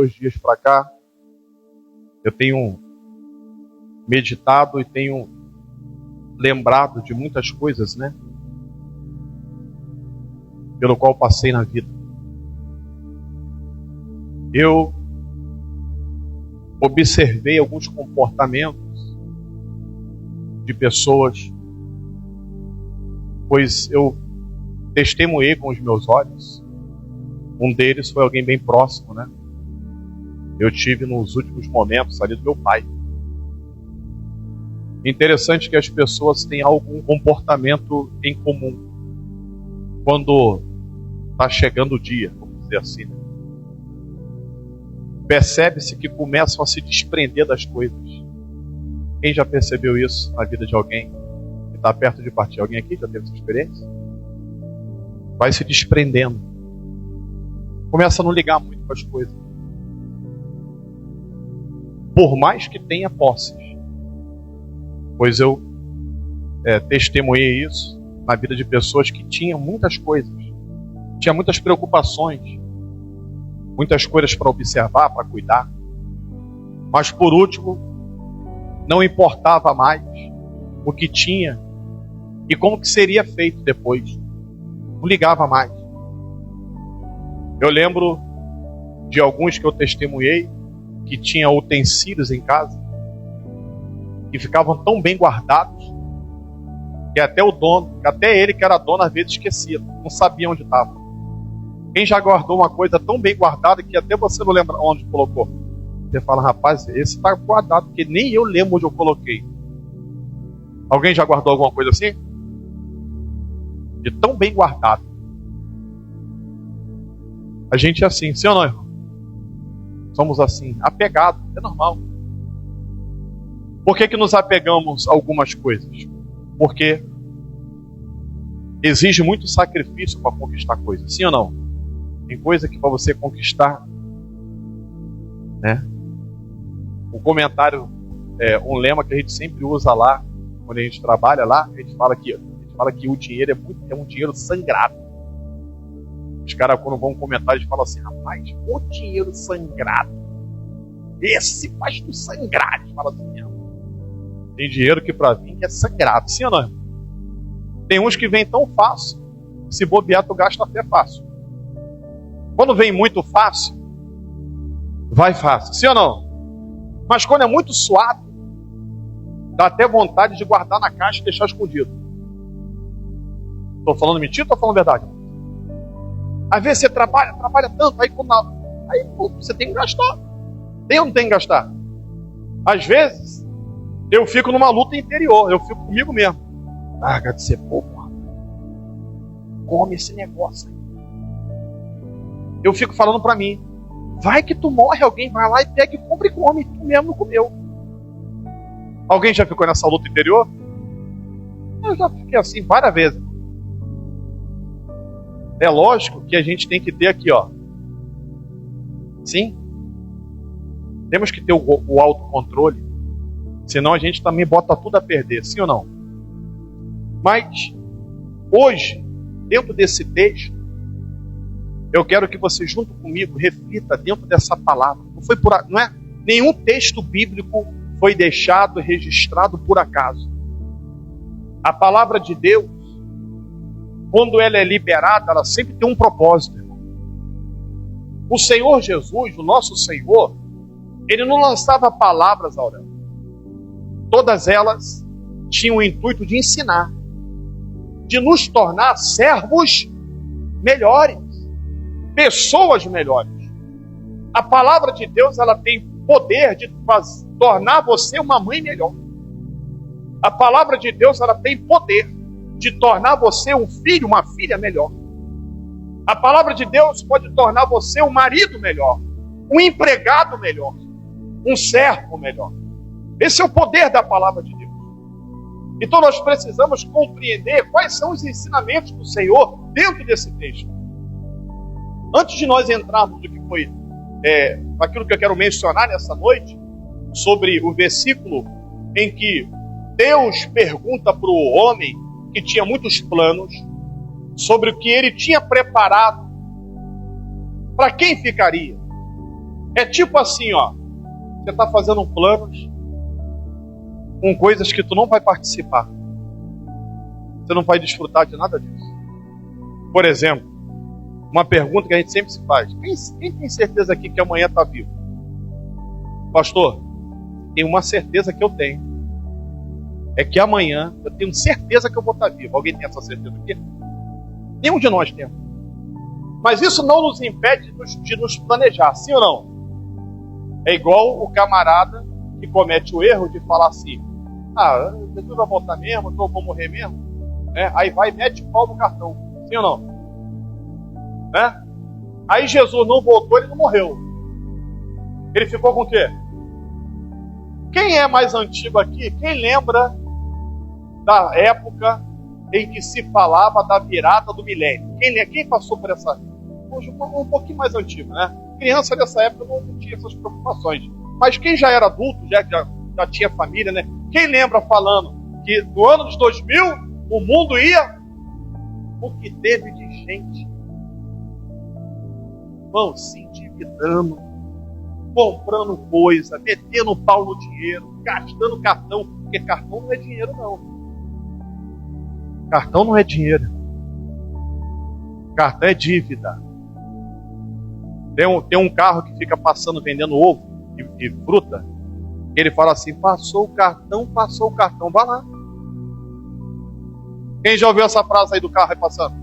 2 dias para cá, eu tenho meditado e tenho lembrado de muitas coisas, né? Pelo qual passei na vida. Eu observei alguns comportamentos de pessoas, pois eu testemunhei com os meus olhos. Um deles foi alguém bem próximo, né? Eu tive nos últimos momentos ali do meu pai. Interessante que as pessoas têm algum comportamento em comum quando está chegando o dia, vamos dizer assim, né? Percebe-se que começam a se desprender das coisas. Quem já percebeu isso na vida de alguém que está perto de partir? Alguém aqui já teve essa experiência? Vai se desprendendo. Começa a não ligar muito com as coisas. Por mais que tenha posses. Pois eu testemunhei isso na vida de pessoas que tinham muitas coisas. Tinha muitas preocupações. Muitas coisas para observar, para cuidar. Mas por último, não importava mais o que tinha e como que seria feito depois. Não ligava mais. Eu lembro de alguns que eu testemunhei que tinham utensílios em casa que ficavam tão bem guardados que até o dono, até ele que era dono, às vezes esquecia, não sabia onde estava. Quem já guardou uma coisa tão bem guardada que até você não lembra onde colocou? Você fala, rapaz, esse está guardado, porque nem eu lembro onde eu coloquei. Alguém já guardou alguma coisa assim? De tão bem guardado. A gente é assim, sim ou não, irmão? Somos assim, apegados, é normal. Por que nos apegamos a algumas coisas? Porque exige muito sacrifício para conquistar coisas, sim ou não? Tem coisa que para você conquistar, né? Um comentário, um lema que a gente sempre usa lá, quando a gente trabalha lá, a gente fala que o dinheiro é um dinheiro sangrado. Os caras, quando vão comentar, eles falam assim, rapaz, o dinheiro sangrado, esse faz tu sangrar. Eles falam assim, tem dinheiro que para mim é sangrado, sim ou não? Tem uns que vem tão fácil, se bobear tu gasta até fácil. Quando vem muito fácil, vai fácil, sim ou não? Mas quando é muito suado, dá até vontade de guardar na caixa e deixar escondido. Estou falando mentira ou estou falando verdade? Às vezes você trabalha tanto, aí você tem que gastar. Tem ou não tem que gastar? Às vezes, eu fico numa luta interior, eu fico comigo mesmo. Larga de ser pouco, come esse negócio aí. Eu fico falando pra mim, vai que tu morre, alguém vai lá e pega e compra e come, tu mesmo não comeu. Alguém já ficou nessa luta interior? Eu já fiquei assim várias vezes. É lógico que a gente tem que ter aqui, ó. Sim. Temos que ter o autocontrole. Senão a gente também bota tudo a perder, sim ou não? Mas, hoje, dentro desse texto, eu quero que você, junto comigo, reflita dentro dessa palavra. Não é? Nenhum texto bíblico foi deixado e registrado por acaso. A palavra de Deus, quando ela é liberada, ela sempre tem um propósito, irmão. O Senhor Jesus, o nosso Senhor, ele não lançava palavras, Aurélio. Todas elas tinham o intuito de ensinar, de nos tornar servos melhores, pessoas melhores. A palavra de Deus, ela tem poder de tornar você uma mãe melhor. A palavra de Deus, ela tem poder de tornar você um filho, uma filha melhor. A palavra de Deus pode tornar você um marido melhor, um empregado melhor, um servo melhor. Esse é o poder da palavra de Deus. Então nós precisamos compreender quais são os ensinamentos do Senhor dentro desse texto. Antes de nós entrarmos no que foi aquilo que eu quero mencionar nessa noite, sobre o versículo em que Deus pergunta para o homem que tinha muitos planos sobre o que ele tinha preparado, para quem ficaria? É tipo assim, ó. Você está fazendo planos com coisas que tu não vai participar. Você não vai desfrutar de nada disso. Por exemplo, uma pergunta que a gente sempre se faz. Quem tem certeza aqui que amanhã está vivo? Pastor, tem uma certeza que eu tenho. É que amanhã eu tenho certeza que eu vou estar vivo. Alguém tem essa certeza aqui? Nenhum de nós tem. Mas isso não nos impede de nos planejar, sim ou não? É igual o camarada que comete o erro de falar assim: ah, Jesus vai voltar mesmo, então eu vou morrer mesmo. Aí vai e mete o pau no cartão, sim ou não? Aí Jesus não voltou, ele não morreu. Ele ficou com o quê? Quem é mais antigo aqui? Quem lembra da época em que se falava da virada do milênio? Quem passou por essa? Um pouquinho mais antigo, né? Criança dessa época não tinha essas preocupações. Mas quem já era adulto, já tinha família, né? Quem lembra falando que no ano de 2000 o mundo ia? O que teve de gente? Vão se endividando, comprando coisa, metendo pau no dinheiro, gastando cartão, porque cartão não é dinheiro, não. Cartão não é dinheiro. Cartão é dívida. Tem um carro que fica passando, vendendo ovo e fruta. Ele fala assim: passou o cartão, vai lá. Quem já ouviu essa frase aí do carro aí passando?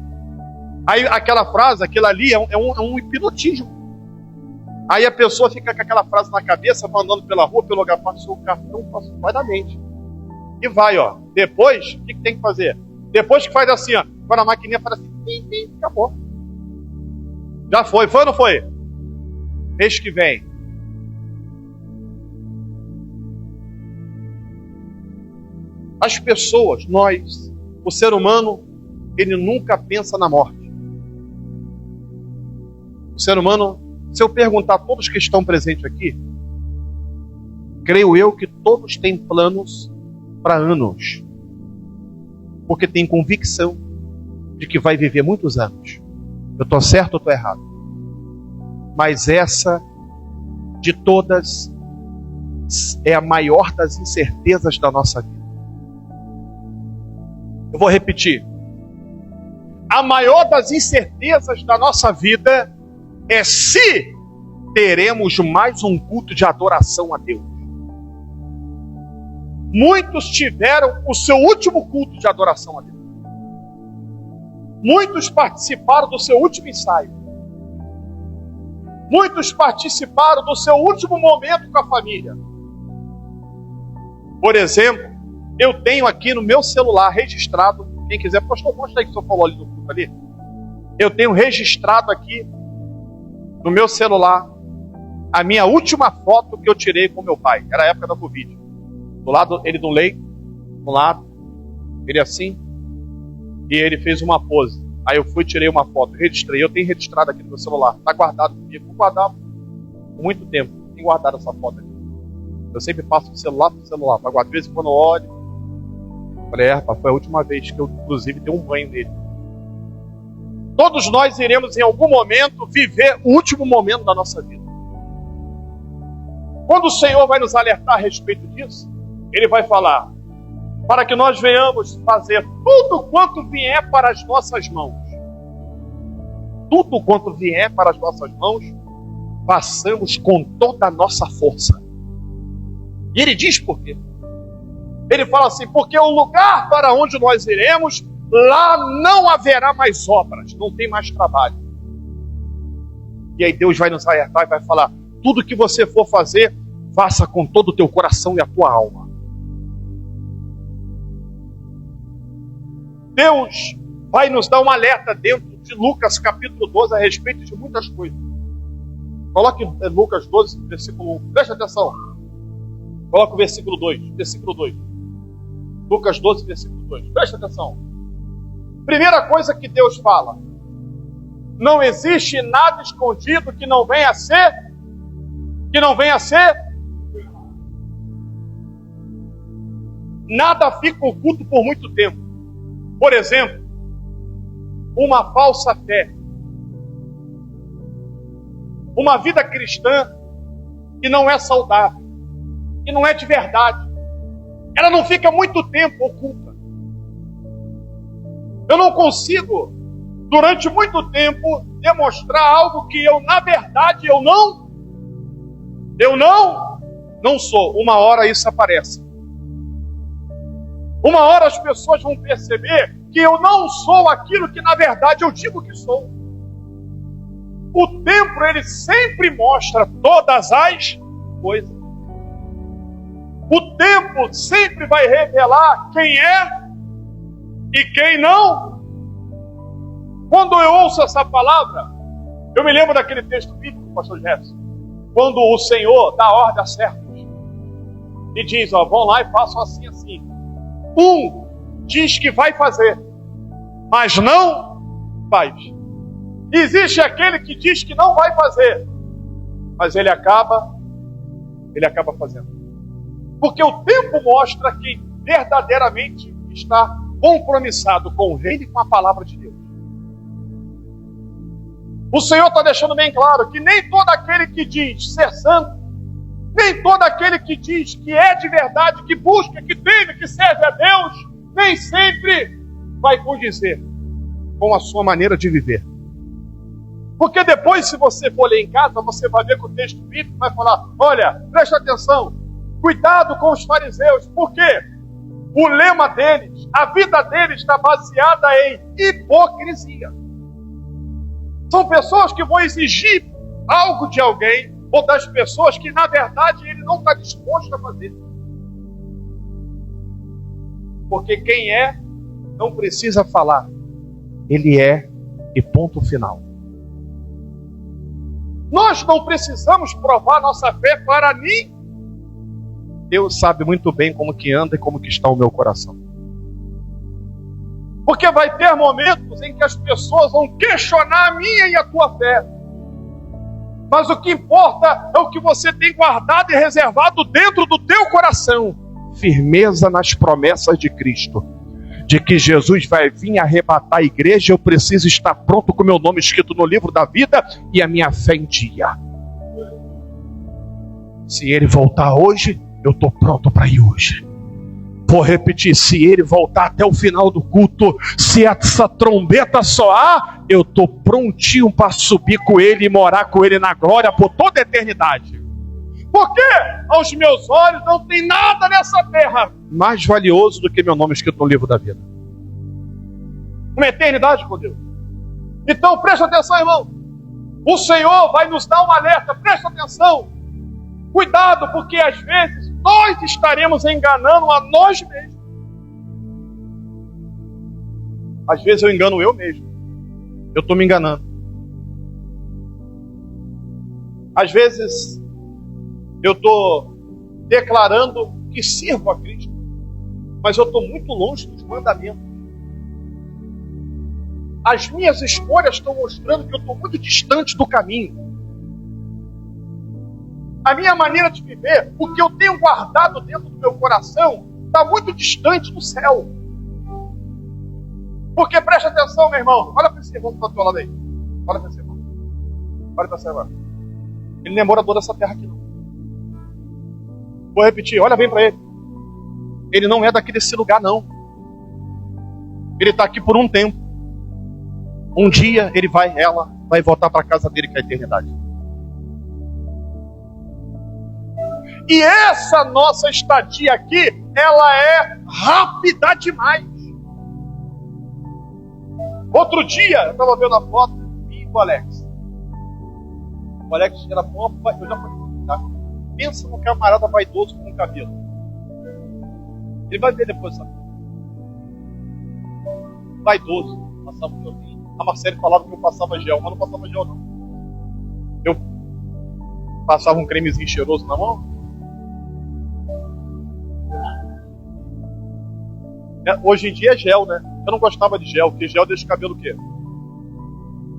Aí aquela frase, aquilo ali é um hipnotismo. Aí a pessoa fica com aquela frase na cabeça, andando pela rua, pelo lugar, passou o cartão, vai da mente. E vai, ó. Depois, o que tem que fazer? Depois que faz assim, ó, quando a maquininha faz assim, acabou. Já foi ou não foi? Mês que vem. As pessoas, nós, o ser humano, ele nunca pensa na morte. O ser humano, se eu perguntar a todos que estão presentes aqui, creio eu que todos têm planos para anos. Porque tem convicção de que vai viver muitos anos. Eu estou certo ou estou errado? Mas essa, de todas, é a maior das incertezas da nossa vida. Eu vou repetir. A maior das incertezas da nossa vida é se teremos mais um culto de adoração a Deus. Muitos tiveram o seu último culto de adoração a Deus. Muitos participaram do seu último ensaio. Muitos participaram do seu último momento com a família. Por exemplo, eu tenho aqui no meu celular registrado, quem quiser, pastor, mostra aí que o senhor falou ali no culto ali. Eu tenho registrado aqui no meu celular a minha última foto que eu tirei com meu pai. Era a época da Covid. Do lado, ele do leito, do lado, ele assim, e ele fez uma pose. Aí eu fui, tirei uma foto, registrei. Eu tenho registrado aqui no meu celular. Está guardado comigo. Vou guardar por muito tempo. Tenho guardado essa foto aqui. Eu sempre passo de celular para celular. Para guardar. De vez em quando eu olho. Falei, rapaz, foi a última vez que eu, inclusive, dei um banho nele. Todos nós iremos, em algum momento, viver o último momento da nossa vida. Quando o Senhor vai nos alertar a respeito disso, Ele vai falar: para que nós venhamos fazer tudo quanto vier para as nossas mãos. Tudo quanto vier para as nossas mãos, façamos com toda a nossa força. E Ele diz por quê? Ele fala assim: porque o lugar para onde nós iremos, lá não haverá mais obras, não tem mais trabalho. E aí Deus vai nos alertar e vai falar: tudo que você for fazer, faça com todo o teu coração e a tua alma. Deus vai nos dar um alerta dentro de Lucas capítulo 12 a respeito de muitas coisas. Coloque Lucas 12, versículo 1. Preste atenção. Coloque o versículo 2. Versículo 2. Lucas 12, versículo 2. Preste atenção. Primeira coisa que Deus fala: não existe nada escondido que não venha a ser. Nada fica oculto por muito tempo. Por exemplo, uma falsa fé. Uma vida cristã que não é saudável, que não é de verdade, ela não fica muito tempo oculta. Eu não consigo, durante muito tempo, demonstrar algo que eu, na verdade, eu não sou. Uma hora isso aparece. Uma hora as pessoas vão perceber que eu não sou aquilo que, na verdade, eu digo que sou. O tempo, ele sempre mostra todas as coisas. O tempo sempre vai revelar quem é e quem não. Quando eu ouço essa palavra, eu me lembro daquele texto bíblico, pastor Jefferson, quando o Senhor dá ordem a servos e diz, vão lá e façam assim, assim. Um diz que vai fazer, mas não faz. Existe aquele que diz que não vai fazer, mas ele acaba fazendo. Porque o tempo mostra quem verdadeiramente está compromissado com o reino e com a palavra de Deus. O Senhor está deixando bem claro que nem todo aquele que diz ser santo, nem todo aquele que diz que é de verdade, que busca, que teme, que serve a Deus, nem sempre vai condizer com a sua maneira de viver. Porque depois, se você for ler em casa, você vai ver que o texto bíblico vai falar, olha, preste atenção, cuidado com os fariseus, porque o lema deles, a vida deles está baseada em hipocrisia. São pessoas que vão exigir algo de alguém ou das pessoas que, na verdade, ele não está disposto a fazer. Porque quem é, não precisa falar. Ele é e ponto final. Nós não precisamos provar nossa fé para ninguém. Deus sabe muito bem como que anda e como que está o meu coração. Porque vai ter momentos em que as pessoas vão questionar a minha e a tua fé. Mas o que importa é o que você tem guardado e reservado dentro do teu coração. Firmeza nas promessas de Cristo. De que Jesus vai vir arrebatar a igreja, eu preciso estar pronto com o meu nome escrito no livro da vida e a minha fé em dia. Se ele voltar hoje, eu estou pronto para ir hoje. Vou repetir, se ele voltar até o final do culto, se essa trombeta soar, eu estou prontinho para subir com ele e morar com ele na glória por toda a eternidade. Porque aos meus olhos não tem nada nessa terra mais valioso do que meu nome escrito no livro da vida. Uma eternidade com Deus. Então preste atenção, irmão. O Senhor vai nos dar um alerta, preste atenção. Cuidado, porque às vezes nós estaremos enganando a nós mesmos. Às vezes eu engano eu mesmo. Eu estou me enganando. Às vezes eu estou declarando que sirvo a Cristo, mas eu estou muito longe dos mandamentos. As minhas escolhas estão mostrando que eu estou muito distante do caminho. A minha maneira de viver, o que eu tenho guardado dentro do meu coração, está muito distante do céu. Porque preste atenção, meu irmão. Olha para esse irmão que está do teu lado aí. Olha para esse irmão. Olha para esse irmão. Ele não é morador dessa terra aqui, não. Vou repetir, olha bem para ele. Ele não é daqui desse lugar, não. Ele está aqui por um tempo. Um dia ela vai voltar para a casa dele com a eternidade. E essa nossa estadia aqui, ela é rápida demais. Outro dia, eu estava vendo a foto e o Alex. O Alex era bom, eu já falei, tá? Pensa no camarada vaidoso com cabelo. Ele vai ver depois, sabe? Vaidoso, passava o gelzinho. A Marcele falava que eu passava gel, mas não passava gel, não. Eu passava um cremezinho cheiroso na mão. Hoje em dia é gel, né? Eu não gostava de gel, porque gel deixa o cabelo o quê?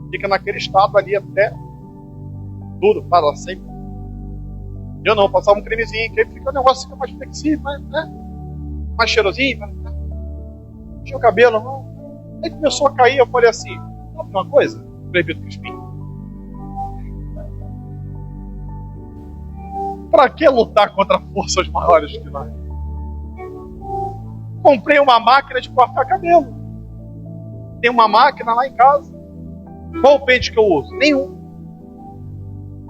Fica naquele estado ali até duro, para sempre. Eu não, passava um cremezinho, que aí fica, o negócio fica mais flexível, né? Mais cheirosinho, né? Tinha o cabelo, não. Aí começou a cair, eu falei assim, sabe uma coisa? Proibido Crispim. Para que lutar contra forças maiores que nós? Comprei uma máquina de cortar cabelo. Tem uma máquina lá em casa. Qual o pente que eu uso? Nenhum.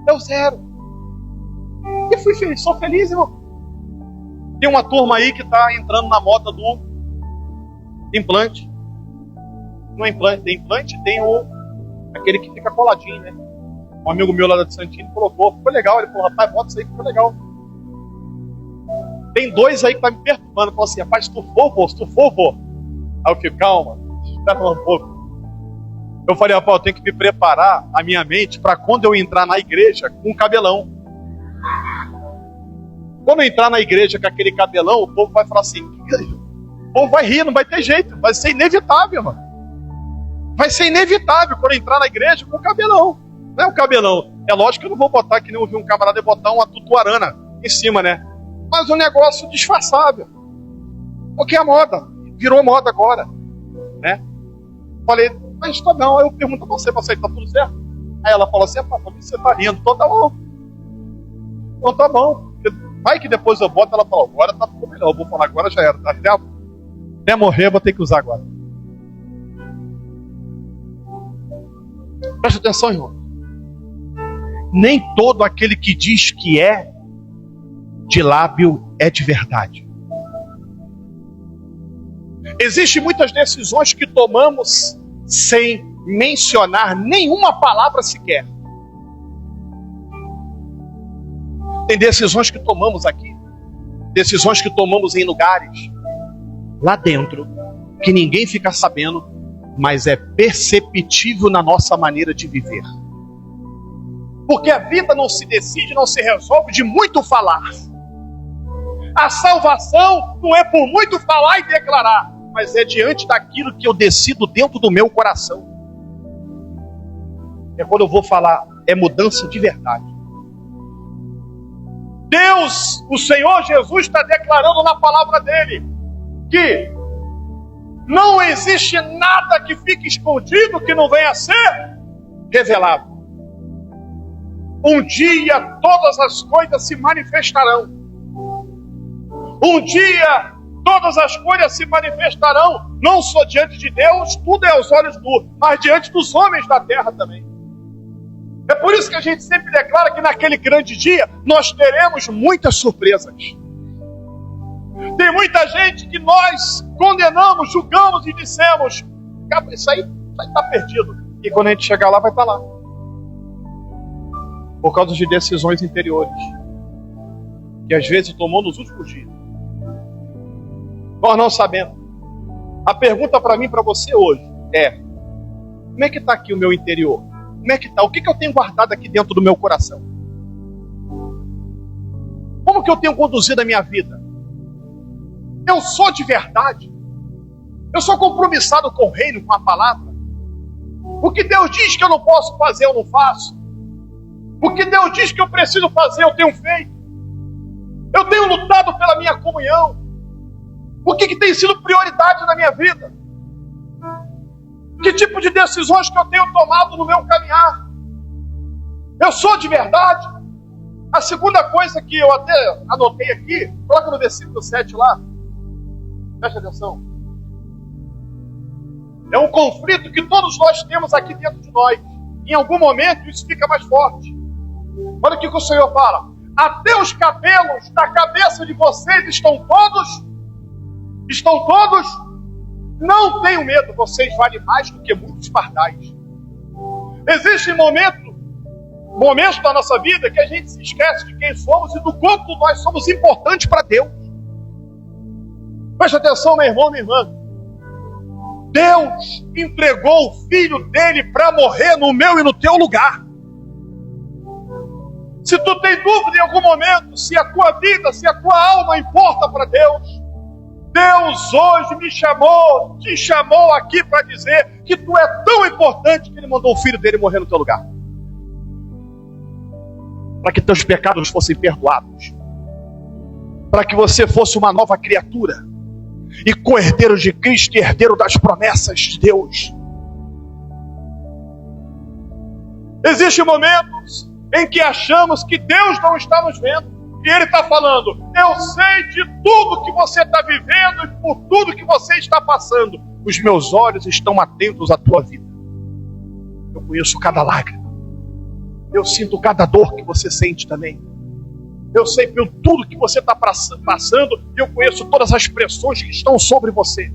Deu zero. E fui feliz, sou feliz, irmão. Tem uma turma aí que está entrando na moda do implante. No implante, tem implante, tem aquele que fica coladinho, né? Um amigo meu lá de Santini colocou, ficou legal. Ele falou, rapaz, bota isso aí, ficou legal. Tem dois aí que tá me perturbando. Falou assim, rapaz, se tu for, vou. Aí eu fico, calma, espera um pouco. Eu falei, rapaz, eu tenho que me preparar a minha mente para quando eu entrar na igreja com um cabelão. Quando eu entrar na igreja com aquele cabelão, o povo vai falar assim, o povo vai rir, não vai ter jeito, vai ser inevitável, mano. Vai ser inevitável quando eu entrar na igreja com o cabelão. Não é o cabelão. É lógico que eu não vou botar, que nem eu vi um camarada botar uma tutuarana em cima, né? Mas um negócio disfarçável. Porque é moda. Virou moda agora. Né? Falei, mas tá bom. Aí eu pergunto a você tá tudo certo? Aí ela falou assim, pra mim você tá rindo. Então tá bom. Então tá bom. Vai que depois eu boto, ela fala, agora tá ficou melhor. Eu vou falar, agora já era. Tá? Até morrer eu vou ter que usar agora. Preste atenção, irmão. Nem todo aquele que diz que é de lábio é de verdade. Existem muitas decisões que tomamos sem mencionar nenhuma palavra sequer. Tem decisões que tomamos aqui, decisões que tomamos em lugares lá dentro, que ninguém fica sabendo, mas é perceptível na nossa maneira de viver. Porque a vida não se decide, não se resolve de muito falar. A salvação não é por muito falar e declarar, mas é diante daquilo que eu decido dentro do meu coração. É quando eu vou falar, é mudança de verdade. Deus, o Senhor Jesus, está declarando na palavra dele que não existe nada que fique escondido que não venha a ser revelado. Um dia todas as coisas se manifestarão. Um dia todas as coisas se manifestarão, não só diante de Deus, tudo é aos olhos nu, mas diante dos homens da terra também. É por isso que a gente sempre declara que naquele grande dia nós teremos muitas surpresas. Tem muita gente que nós condenamos, julgamos e dissemos, isso aí está perdido. E quando a gente chegar lá, vai estar lá. Por causa de decisões interiores que às vezes tomou nos últimos dias. Nós não sabemos. A pergunta para mim, para você hoje é: como é que está aqui o meu interior? Como é que está? O que eu tenho guardado aqui dentro do meu coração? Como que eu tenho conduzido a minha vida? Eu sou de verdade? Eu sou compromissado com o reino, com a palavra? O que Deus diz que eu não posso fazer, eu não faço. O que Deus diz que eu preciso fazer, eu tenho feito. Eu tenho lutado pela minha comunhão. O que tem sido prioridade na minha vida? Que tipo de decisões que eu tenho tomado no meu caminhar? Eu sou de verdade? A segunda coisa que eu até anotei aqui, coloca no versículo 7 lá. Preste atenção. É um conflito que todos nós temos aqui dentro de nós. Em algum momento isso fica mais forte. Olha o que o Senhor fala. Até os cabelos da cabeça de vocês estão todos? Não tenham medo, vocês valem mais do que muitos pardais. Existem momentos da nossa vida que a gente se esquece de quem somos e do quanto nós somos importantes para Deus. Preste atenção, meu irmão, minha irmã. Deus entregou o Filho dele para morrer no meu e no teu lugar. Se tu tem dúvida em algum momento, se a tua vida, se a tua alma importa para Deus, Deus hoje te chamou aqui para dizer que tu é tão importante que Ele mandou o Filho dele morrer no teu lugar. Para que teus pecados fossem perdoados. Para que você fosse uma nova criatura. E co-herdeiro de Cristo e herdeiro das promessas de Deus. Existem momentos em que achamos que Deus não está nos vendo. E ele está falando: eu sei de tudo que você está vivendo e por tudo que você está passando. Os meus olhos estão atentos à tua vida. Eu conheço cada lágrima. Eu sinto cada dor que você sente também. Eu sei por tudo que você está passando. Eu conheço todas as pressões que estão sobre você.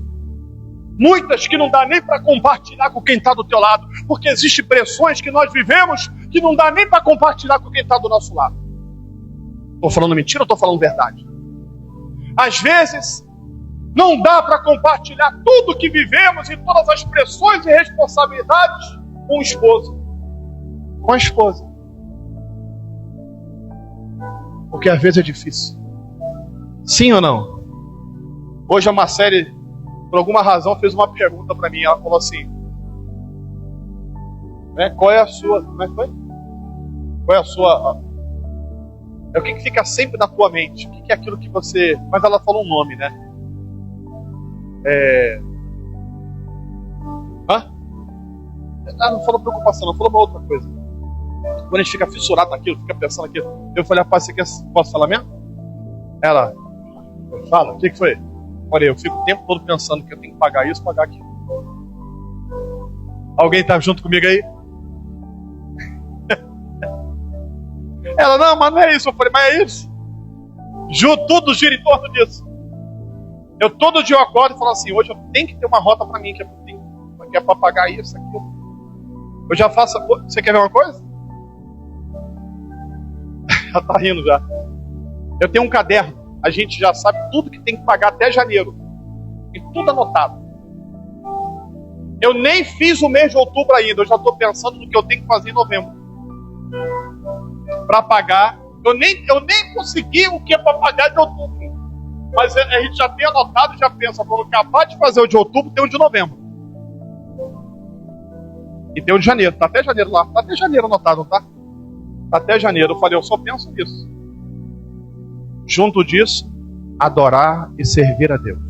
Muitas que não dá nem para compartilhar com quem está do teu lado. Porque existem pressões que nós vivemos que não dá nem para compartilhar com quem está do nosso lado. Estou falando mentira ou estou falando verdade? Às vezes, não dá para compartilhar tudo que vivemos e todas as pressões e responsabilidades com o esposo. Com a esposa. Porque às vezes é difícil. Sim ou não? Hoje a Marcele, por alguma razão, fez uma pergunta para mim. Ela falou assim: qual é a sua... Como é que foi? Qual é a sua... É o que fica sempre na tua mente? O que é aquilo que você... Mas ela falou um nome, né? Não falou preocupação, não. Falou uma outra coisa. Quando a gente fica fissurado naquilo, fica pensando naquilo. Eu falei: rapaz, você quer... Posso falar mesmo? Ela... Fala, o que foi? Olha, eu fico o tempo todo pensando que eu tenho que pagar isso, pagar aquilo. Alguém tá junto comigo aí? Ela: não, mas não é isso. Eu falei: mas é isso. Tudo gira em torno disso. Eu todo dia eu acordo e falo assim: hoje eu tenho que ter uma rota para mim, que é para pagar isso, aquilo. Eu já faço... Você quer ver uma coisa? Ela tá rindo já. Eu tenho um caderno. A gente já sabe tudo que tem que pagar até janeiro. E tudo anotado. Eu nem fiz o mês de outubro ainda. Eu já estou pensando no que eu tenho que fazer em novembro. Para pagar. Eu nem consegui o que é para pagar de outubro. Mas a gente já tem anotado e já pensa: quando acabar de fazer o de outubro, tem o de novembro. E tem o de janeiro. Tá até janeiro lá. Tá até janeiro anotado, não tá? Tá até janeiro. Eu falei: eu só penso nisso. Junto disso, adorar e servir a Deus.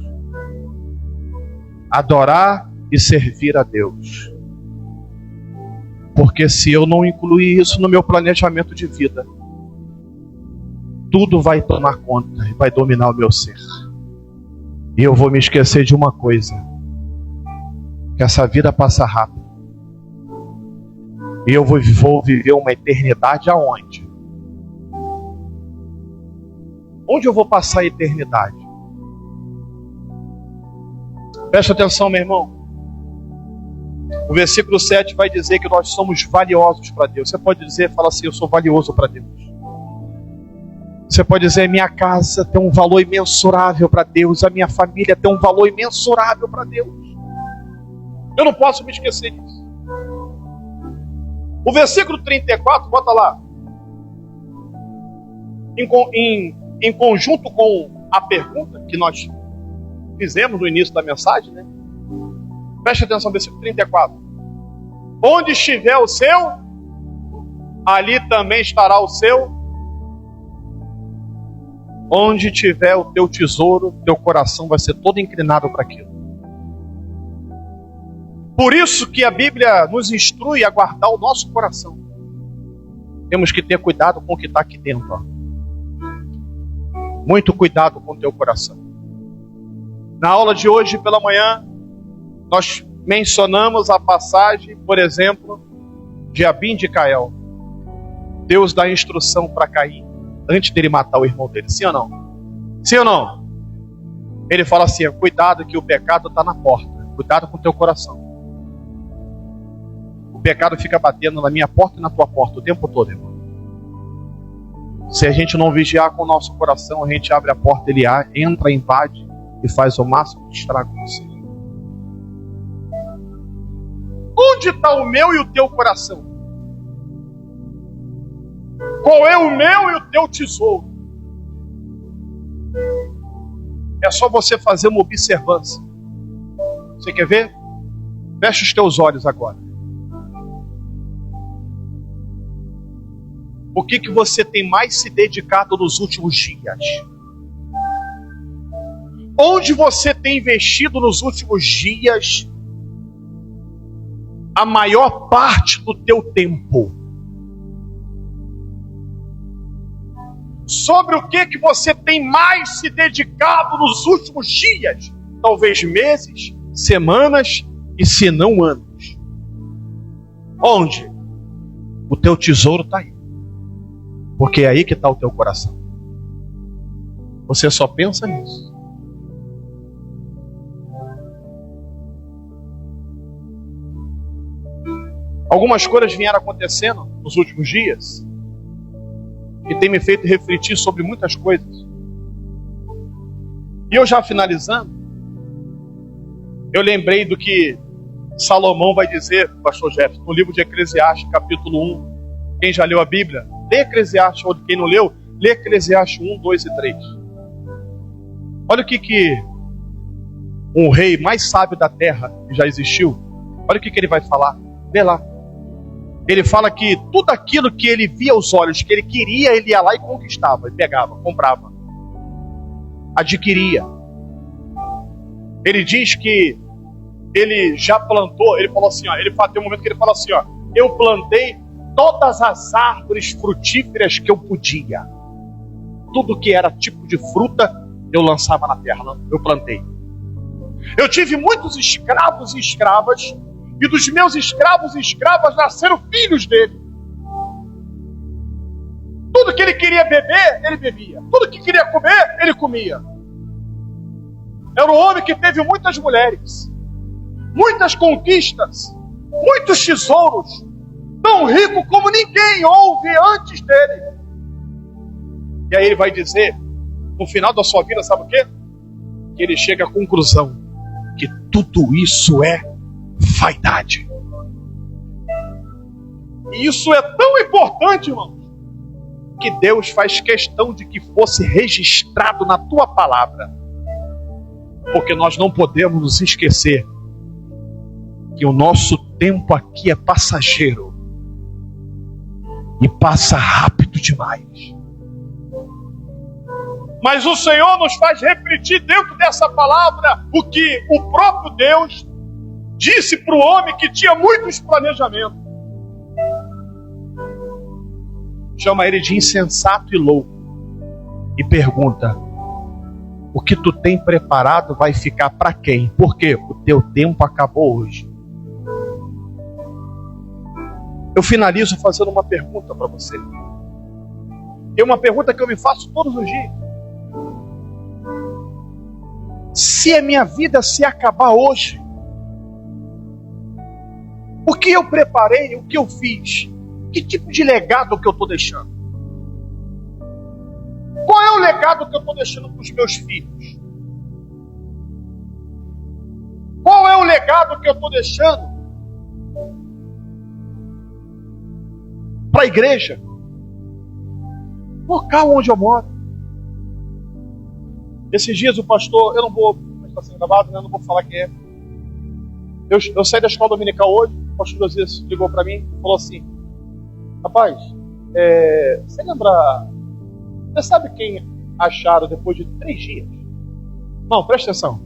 Adorar e servir a Deus. Porque se eu não incluir isso no meu planejamento de vida, tudo vai tomar conta e vai dominar o meu ser. E eu vou me esquecer de uma coisa: que essa vida passa rápido. E eu vou viver uma eternidade aonde? Onde eu vou passar a eternidade? Presta atenção, meu irmão. O versículo 7 vai dizer que nós somos valiosos para Deus. Você pode dizer, fala assim: eu sou valioso para Deus. Você pode dizer: minha casa tem um valor imensurável para Deus. A minha família tem um valor imensurável para Deus. Eu não posso me esquecer disso. O versículo 34, bota lá. Em conjunto com a pergunta que nós fizemos no início da mensagem, né? Preste atenção no versículo 34. Onde estiver o seu, ali também estará o seu. Onde tiver o teu tesouro, teu coração vai ser todo inclinado para aquilo. Por isso que a Bíblia nos instrui a guardar o nosso coração. Temos que ter cuidado com o que está aqui dentro. Ó. Muito cuidado com o teu coração. Na aula de hoje pela manhã, nós mencionamos a passagem, por exemplo, de Abim de Cael. Deus dá instrução para Caim antes dele matar o irmão dele. Sim ou não? Sim ou não? Ele fala assim: cuidado que o pecado está na porta. Cuidado com o teu coração. O pecado fica batendo na minha porta e na tua porta o tempo todo, irmão. Se a gente não vigiar com o nosso coração, a gente abre a porta, ele entra, invade e faz o máximo de estrago possível. Onde está o meu e o teu coração? Qual é o meu e o teu tesouro? É só você fazer uma observância. Você quer ver? Fecha os teus olhos agora. O que você tem mais se dedicado nos últimos dias? Onde você tem investido nos últimos dias a maior parte do teu tempo? sobre o que você tem mais se dedicado nos últimos dias, talvez meses, semanas e se não anos. Onde? O teu tesouro está aí. Porque é aí que está o teu coração. Você só pensa nisso. Algumas coisas vieram acontecendo nos últimos dias que tem me feito refletir sobre muitas coisas. E eu já finalizando, eu lembrei do que Salomão vai dizer, pastor Jefferson, no livro de Eclesiastes, capítulo 1. Quem já leu a Bíblia, lê Eclesiastes, ou quem não leu, lê Eclesiastes 1, 2 e 3. Olha o que um rei mais sábio da terra que já existiu, olha o que ele vai falar. Vê lá. Ele fala que tudo aquilo que ele via aos olhos, que ele queria, ele ia lá e conquistava, e pegava, comprava, adquiria. Ele diz que ele já plantou, ele falou assim, ó, tem um momento que ele fala assim, ó, eu plantei todas as árvores frutíferas que eu podia. Tudo que era tipo de fruta, eu lançava na terra, eu plantei. Eu tive muitos escravos e escravas, e dos meus escravos e escravas nasceram filhos dele. Tudo que ele queria beber, ele bebia. Tudo que queria comer, ele comia. Era um homem que teve muitas mulheres, muitas conquistas, muitos tesouros, tão rico como ninguém houve antes dele. E aí ele vai dizer, no final da sua vida, sabe o quê? Que ele chega à conclusão que tudo isso é vaidade. E isso é tão importante, irmãos, que Deus faz questão de que fosse registrado na tua palavra, porque nós não podemos nos esquecer que o nosso tempo aqui é passageiro e passa rápido demais. Mas o Senhor nos faz refletir dentro dessa palavra o que o próprio Deus disse para o homem que tinha muitos planejamentos. Chama ele de insensato e louco e pergunta: o que tu tem preparado vai ficar para quem? Porque o teu tempo acabou hoje. Eu finalizo fazendo uma pergunta para você. É uma pergunta que eu me faço todos os dias. Se a minha vida se acabar hoje, o que eu preparei, o que eu fiz, que tipo de legado que eu estou deixando? Qual é o legado que eu estou deixando para os meus filhos? Qual é o legado que eu estou deixando para a igreja? Local onde eu moro. Esses dias o pastor, eu não vou, está sendo gravado, né? Eu não vou falar quem é. Eu saí da escola dominical hoje, o pastor José ligou para mim e falou assim: rapaz, você lembra, você sabe quem acharam depois de 3 dias? Não, presta atenção,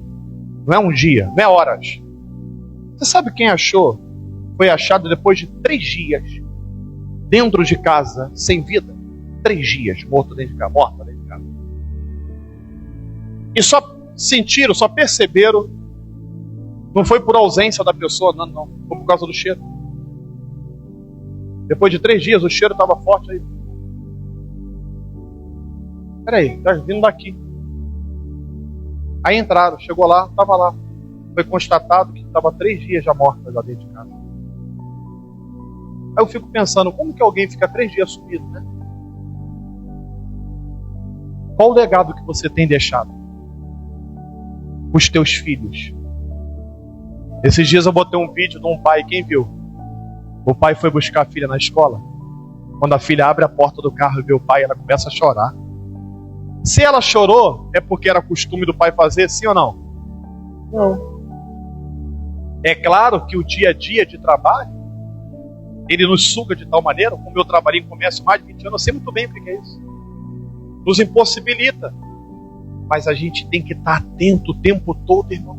não é um dia, não é horas. Você sabe quem achou? Foi achado depois de 3 dias, dentro de casa, sem vida. 3 dias, morta dentro de casa. E só sentiram, só perceberam, não foi por ausência da pessoa, não, foi por causa do cheiro. Depois de 3 dias, o cheiro estava forte aí. Peraí, está vindo daqui. Aí entraram, chegou lá, estava lá. Foi constatado que estava 3 dias já morta lá dentro de casa. Aí eu fico pensando, como que alguém fica 3 dias sumido, né? Qual o legado que você tem deixado os teus filhos? Esses dias eu botei um vídeo de um pai, quem viu? O pai foi buscar a filha na escola. Quando a filha abre a porta do carro e vê o pai, ela começa a chorar. Se ela chorou, é porque era costume do pai fazer, sim ou não? Não. É claro que o dia a dia de trabalho, ele nos suga de tal maneira, como eu trabalhei em comércio mais de 20 anos, eu sei muito bem o que é isso. Nos impossibilita. Mas a gente tem que estar atento o tempo todo, irmão.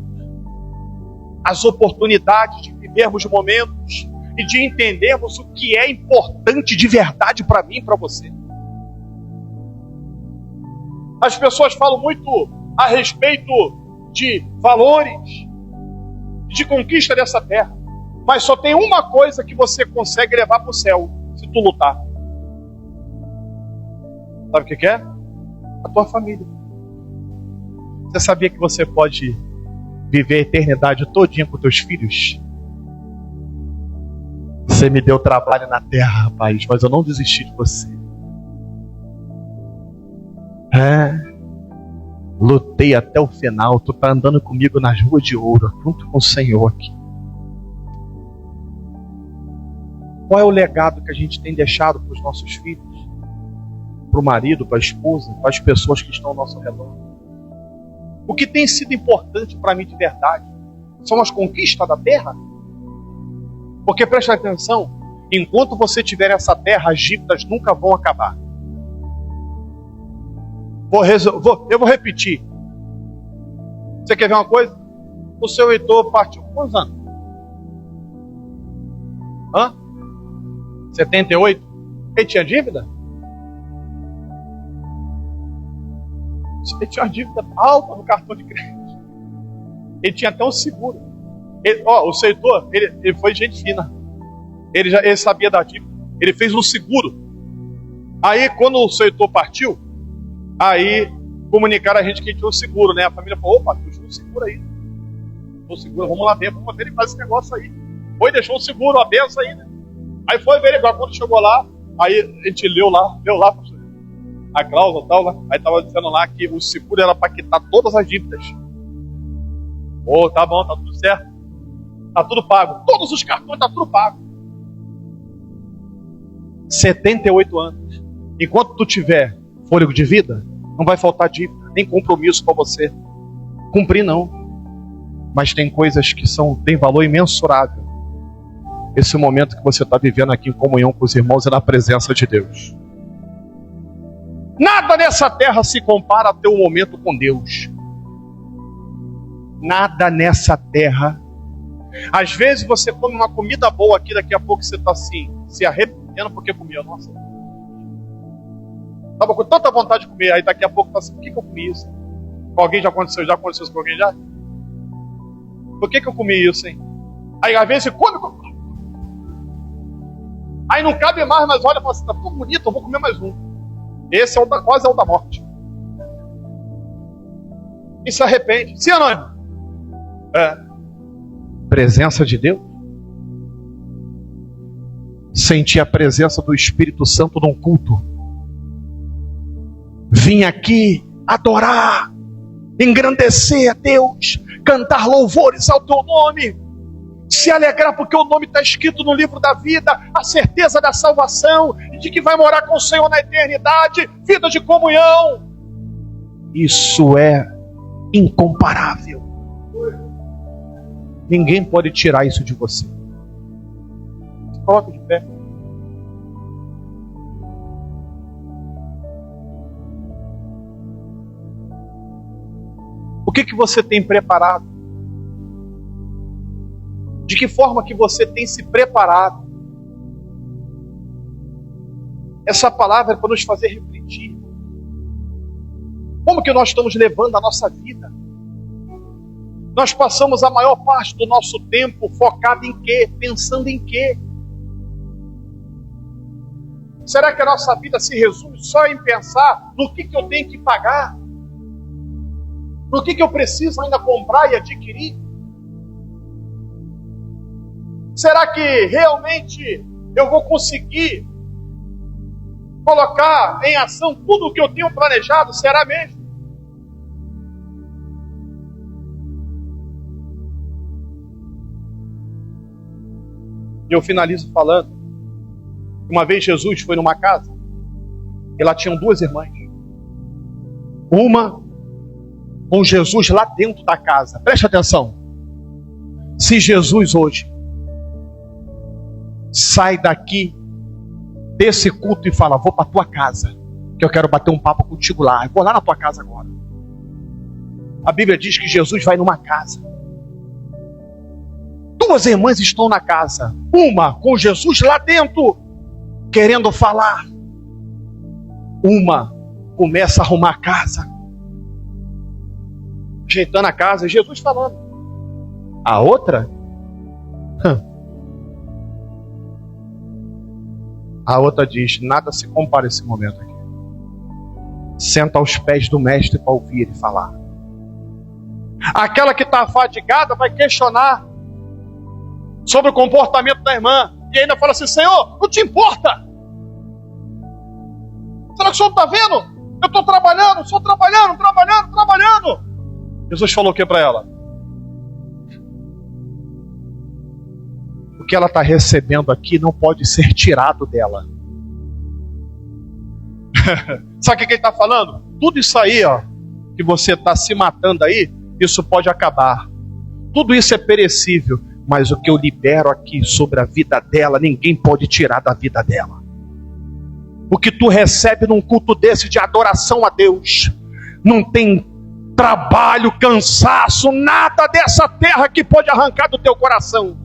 As oportunidades de vivermos momentos e de entendermos o que é importante de verdade para mim e para você. As pessoas falam muito a respeito de valores, de conquista dessa terra. Mas só tem uma coisa que você consegue levar para o céu, se tu lutar. Sabe o que é? A tua família. Você sabia que você pode viver a eternidade todinha com teus filhos? Você me deu trabalho na terra, rapaz, mas eu não desisti de você. Lutei até o final. Tu tá andando comigo nas ruas de ouro, junto com o Senhor aqui. Qual é o legado que a gente tem deixado para os nossos filhos? Para o marido, para a esposa, para as pessoas que estão ao nosso redor? O que tem sido importante para mim de verdade são as conquistas da terra? Porque presta atenção, enquanto você tiver essa terra, as dívidas nunca vão acabar. Eu vou repetir. Você quer ver uma coisa? O seu Heitor partiu com quantos anos? 78? Ele tinha dívida? Ele tinha uma dívida alta no cartão de crédito. Ele tinha até um seguro. O seu Heitor, ele foi gente fina. Ele sabia da dívida. Ele fez um seguro. Aí, quando o seu Heitor partiu, aí comunicaram a gente que tinha um seguro, né? A família falou: opa, deixou um seguro aí. O seguro, vamos lá ver ele faz esse negócio aí. Foi, deixou um seguro, a benção aí, né? Aí foi averiguar. Quando chegou lá, aí a gente leu lá a cláusula e tal, né? Aí tava dizendo lá que o seguro era para quitar todas as dívidas. Tá bom, tá tudo certo. Tá tudo pago. Todos os cartões, tá tudo pago. 78 anos. Enquanto tu tiver fôlego de vida, não vai faltar dívida, nem compromisso para você cumprir, não. Mas tem coisas que têm valor imensurável. Esse momento que você está vivendo aqui em comunhão com os irmãos é na presença de Deus. Nada nessa terra se compara a teu momento com Deus. Nada nessa terra. Às vezes você come uma comida boa aqui, daqui a pouco você está assim, se arrependendo porque comeu. Nossa, estava com tanta vontade de comer, aí daqui a pouco está assim: por que eu comi isso? Alguém já aconteceu isso com alguém já? Por que eu comi isso, hein? Aí às vezes você come, aí não cabe mais, mas olha e fala assim: tá tão bonito, eu vou comer mais um. Esse quase é o da morte. E se arrepende. Sim ou não, irmão? Presença de Deus. Sentir a presença do Espírito Santo num culto. Vim aqui adorar, engrandecer a Deus, cantar louvores ao teu nome, se alegrar porque o nome está escrito no livro da vida, a certeza da salvação, de que vai morar com o Senhor na eternidade, vida de comunhão. Isso é incomparável. Ninguém pode tirar isso de você. Se coloque de pé. O que você tem preparado? De que forma que você tem se preparado? Essa palavra é para nos fazer refletir. Como que nós estamos levando a nossa vida? Nós passamos a maior parte do nosso tempo focado em quê? Pensando em quê? Será que a nossa vida se resume só em pensar no que eu tenho que pagar? No que eu preciso ainda comprar e adquirir? Será que realmente eu vou conseguir colocar em ação tudo o que eu tenho planejado? Será mesmo? E eu finalizo falando. Uma vez Jesus foi numa casa e lá tinham duas irmãs. Uma com Jesus lá dentro da casa. Preste atenção. Se Jesus hoje sai daqui desse culto e fala: vou para tua casa, que eu quero bater um papo contigo lá, eu vou lá na tua casa agora. A Bíblia diz que Jesus vai numa casa. Duas irmãs estão na casa, uma com Jesus lá dentro querendo falar, uma começa a arrumar a casa, ajeitando a casa, Jesus falando. A outra? A outra diz: nada se compara a esse momento aqui. Senta aos pés do mestre para ouvir ele falar. Aquela que está afadigada vai questionar sobre o comportamento da irmã. E ainda fala assim: Senhor, não te importa? Será que o senhor não está vendo? Eu estou trabalhando, estou trabalhando. Jesus falou o que para ela? O que ela está recebendo aqui não pode ser tirado dela. Sabe o que ele está falando? Tudo isso aí, ó, que você está se matando aí, isso pode acabar. Tudo isso é perecível, mas o que eu libero aqui sobre a vida dela, ninguém pode tirar da vida dela. O que tu recebe num culto desse de adoração a Deus, não tem trabalho, cansaço, nada dessa terra que pode arrancar do teu coração.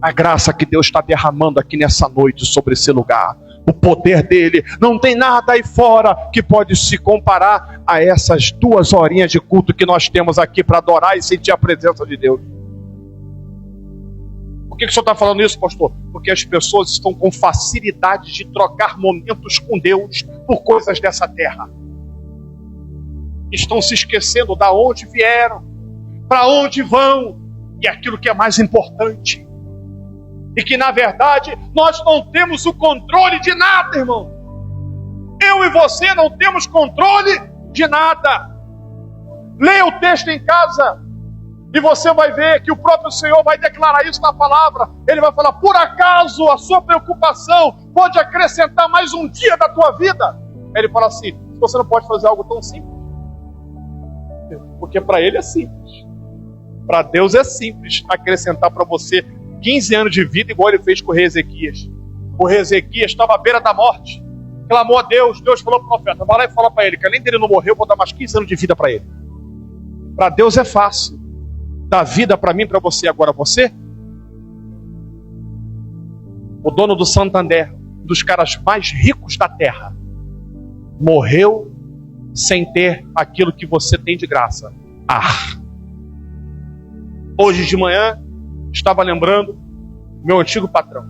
A graça que Deus está derramando aqui nessa noite sobre esse lugar, o poder dele, não tem nada aí fora que pode se comparar a essas 2 horinhas de culto que nós temos aqui para adorar e sentir a presença de Deus. Por que o senhor está falando isso, pastor? Porque as pessoas estão com facilidade de trocar momentos com Deus por coisas dessa terra. Estão se esquecendo da onde vieram, para onde vão, e aquilo que é mais importante. E que na verdade nós não temos o controle de nada, irmão. Eu e você não temos controle de nada. Leia o texto em casa e você vai ver que o próprio Senhor vai declarar isso na palavra. Ele vai falar: por acaso a sua preocupação pode acrescentar mais um dia da tua vida? Ele fala assim: você não pode fazer algo tão simples. Porque para ele é simples. Para Deus é simples acrescentar para você 15 anos de vida, igual ele fez com o rei Ezequias. O rei Ezequias estava à beira da morte, clamou a Deus. Deus falou para o profeta: vai lá e fala para ele que além dele não morrer, eu vou dar mais 15 anos de vida para ele. Para Deus é fácil dar vida para mim, para você. Agora você, o dono do Santander, um dos caras mais ricos da terra, morreu sem ter aquilo que você tem de graça: ar. Hoje de manhã estava lembrando meu antigo patrão.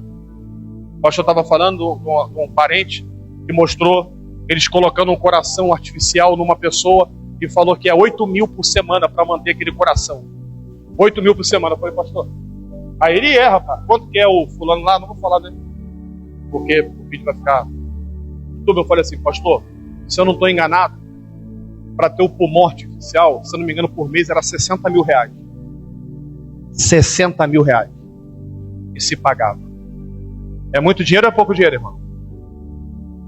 O pastor estava falando de um parente que mostrou eles colocando um coração artificial numa pessoa e falou que é 8 mil por semana para manter aquele coração. 8 mil por semana. Eu falei: pastor, aí ele é, rapaz. Quanto que é o fulano lá? Não vou falar dele, porque o vídeo vai ficar tudo. Eu falei assim: pastor, se eu não estou enganado, para ter o pulmão artificial, se eu não me engano, por mês era 60 mil reais. 60 mil reais. E se pagava. É muito dinheiro ou é pouco dinheiro, irmão?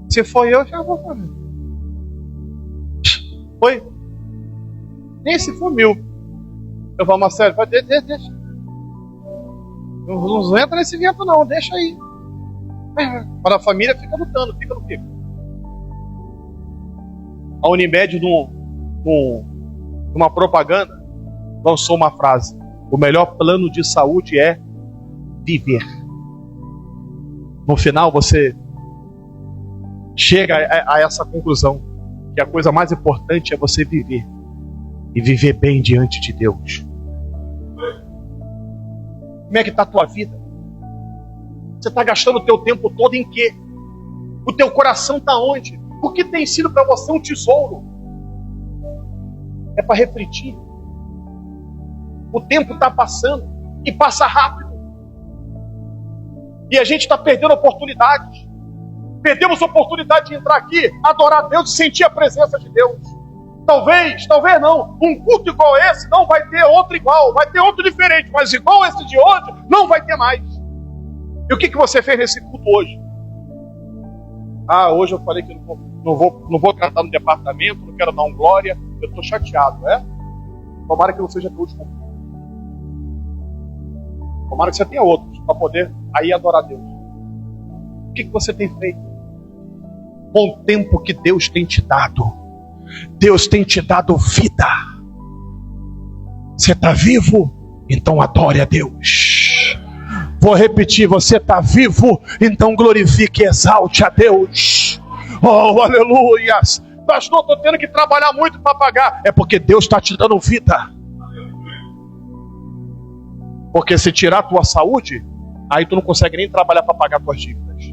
Se for eu, já vou fazer. Foi? Nem se for 1.000. Eu falo: Marcelo, deixa. Não entra nesse vento não, deixa aí. Para a família fica lutando, fica no pico. A Unimed, numa propaganda, lançou uma frase: o melhor plano de saúde é viver. No final você chega a essa conclusão, que a coisa mais importante é você viver. E viver bem diante de Deus. Como é que está a tua vida? Você está gastando o teu tempo todo em quê? O teu coração está onde? O que tem sido para você um tesouro? É para refletir. O tempo está passando e passa rápido. E a gente está perdendo oportunidades. Perdemos a oportunidade de entrar aqui, adorar a Deus e sentir a presença de Deus. Talvez não. Um culto igual esse não vai ter outro igual. Vai ter outro diferente, mas igual esse de hoje não vai ter mais. E o que você fez nesse culto hoje? Hoje eu falei que não vou tratar no departamento, não quero dar um glória. Eu estou chateado, Tomara que não seja teu último. Tomara que você tenha outros para poder aí adorar a Deus. O que você tem feito com o tempo que Deus tem te dado? Deus tem te dado vida. Você está vivo? Então adore a Deus. Vou repetir: você está vivo? Então glorifique e exalte a Deus. Oh, aleluias! Pastor, estou tendo que trabalhar muito para pagar. É porque Deus está te dando vida. Porque se tirar a tua saúde, aí tu não consegue nem trabalhar para pagar tuas dívidas.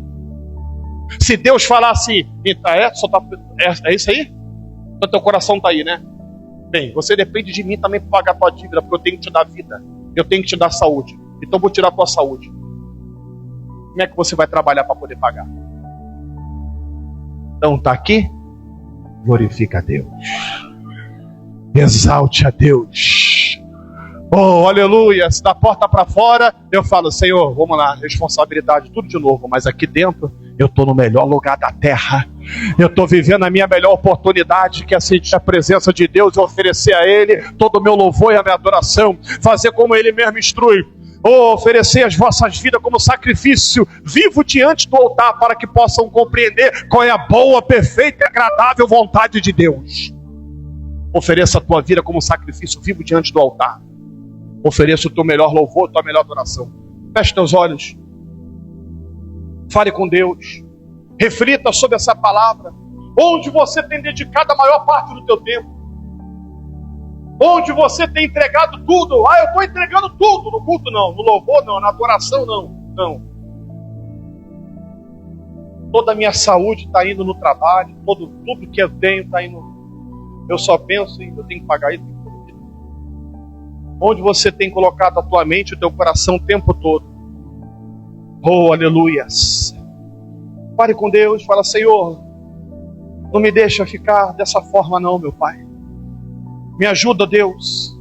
Se Deus falar assim, é isso aí? Então teu coração está aí, né? Bem, você depende de mim também para pagar tua dívida, porque eu tenho que te dar vida. Eu tenho que te dar saúde. Então eu vou tirar a tua saúde. Como é que você vai trabalhar para poder pagar? Então está aqui. Glorifica a Deus. Exalte a Deus. Oh, aleluia. Se da porta para fora, eu falo, Senhor, vamos lá, responsabilidade, tudo de novo. Mas aqui dentro, eu estou no melhor lugar da terra. Eu estou vivendo a minha melhor oportunidade, que é sentir a presença de Deus e oferecer a Ele todo o meu louvor e a minha adoração. Fazer como Ele mesmo instrui. Oferecer as vossas vidas como sacrifício vivo diante do altar, para que possam compreender qual é a boa, perfeita e agradável vontade de Deus. Ofereça a tua vida como sacrifício vivo diante do altar. Ofereça o teu melhor louvor, a tua melhor adoração. Feche teus olhos. Fale com Deus. Reflita sobre essa palavra. Onde você tem dedicado a maior parte do teu tempo? Onde você tem entregado tudo? Eu estou entregando tudo. No culto não, no louvor não, na adoração não. Toda a minha saúde está indo no trabalho. Tudo que eu tenho está indo. Eu só penso em eu tenho que pagar isso. Onde você tem colocado a tua mente e o teu coração o tempo todo? Oh, aleluias. Pare com Deus, fala, Senhor, não me deixa ficar dessa forma não, meu Pai. Me ajuda, Deus.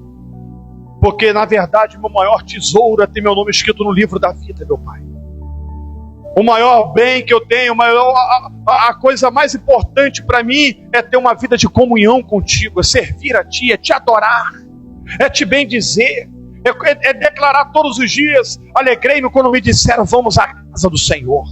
Porque, na verdade, meu maior tesouro é ter meu nome escrito no livro da vida, meu Pai. O maior bem que eu tenho, a coisa mais importante para mim é ter uma vida de comunhão contigo, é servir a Ti, é Te adorar, é Te bendizer, é declarar todos os dias, alegrei-me quando me disseram, vamos à casa do Senhor.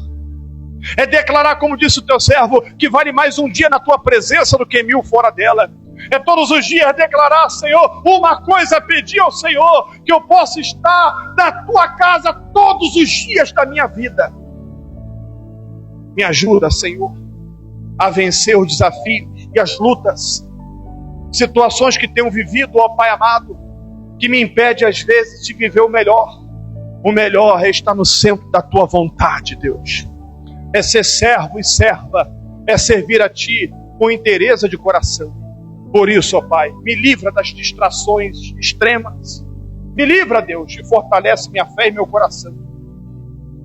É declarar, como disse o teu servo, que vale mais um dia na Tua presença do que 1000 fora dela. É todos os dias declarar, Senhor, uma coisa pedir ao Senhor, que eu possa estar na Tua casa todos os dias da minha vida. Me ajuda, Senhor, a vencer os desafios e as lutas, situações que tenho vivido, ó Pai amado, que me impede às vezes de viver o melhor. O melhor é estar no centro da Tua vontade, Deus. É ser servo e serva, é servir a Ti com interesse de coração. Por isso, ó Pai, me livra das distrações extremas. Me livra, Deus, e fortalece minha fé e meu coração.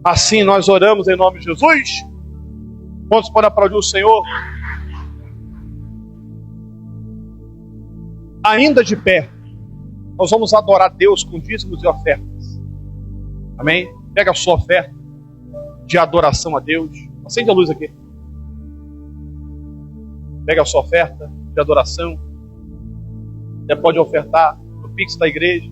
Assim nós oramos em nome de Jesus. Quantos podem aplaudir o Senhor? Ainda de pé, nós vamos adorar Deus com dízimos e ofertas. Amém? Pega a sua oferta de adoração a Deus. Acende a luz aqui. Pega a sua oferta de adoração. Você pode ofertar no Pix da igreja.